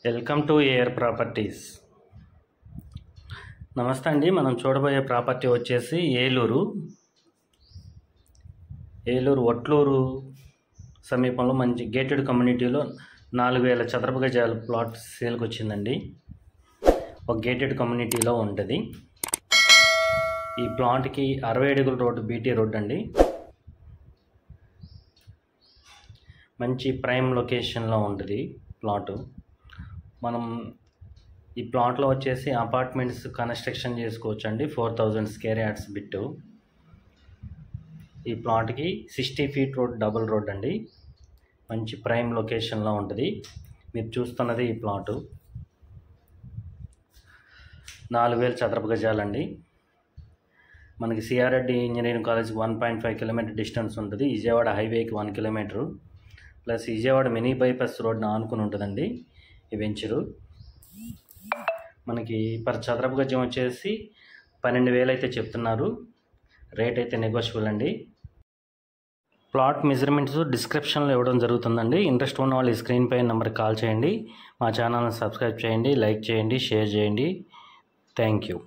Welcome to AR properties. నమస్తే అండి. మనం చూడబోయే ప్రాపర్టీ వచ్చేసి ఏలూరు వట్లూరు సమీపంలో మంచి గేటెడ్ కమ్యూనిటీలో 4000 చదరపు గజాల ప్లాట్ సేల్కి వచ్చిందండి. ఒక గేటెడ్ కమ్యూనిటీలో ఉంటుంది. ఈ ప్లాట్కి 60 అడుగుల రోడ్డు, బీటీ రోడ్డు అండి. మంచి ప్రైమ్ లొకేషన్లో ఉంటుంది ప్లాటు. మనం ఈ ప్లాట్లో వచ్చేసి అపార్ట్మెంట్స్ కన్స్ట్రక్షన్ చేసుకోవచ్చు అండి. 4000 స్క్వేర్ యార్డ్స్ బిట్టు. ఈ ప్లాట్కి 60 ఫీట్ రోడ్, డబుల్ రోడ్ అండి. మంచి ప్రైమ్ లొకేషన్లో ఉంటుంది. మీరు చూస్తున్నది ఈ ప్లాటు 4000 చదరపు గజాలండి. మనకి C R Reddy engineering college 1.5 kilometre distance ఉంటుంది. విజయవాడ హైవేకి 1 kilometre plus Vijayawada mini bypass రోడ్ని ఆనుకుని ఉంటుందండి ఈ వెంచరు. మనకి పర్ చదరపు గజం వచ్చేసి 12,000 అయితే చెప్తున్నారు. రేట్ అయితే నెగోషియబుల్ అండి. ప్లాట్ మెజర్మెంట్స్ డిస్క్రిప్షన్లో ఇవ్వడం జరుగుతుందండి. ఇంట్రెస్ట్ ఉన్న వాళ్ళు ఈ స్క్రీన్ పై నెంబర్కి కాల్ చేయండి. మా ఛానల్ని సబ్స్క్రైబ్ చేయండి, లైక్ చేయండి, షేర్ చేయండి. Thank you.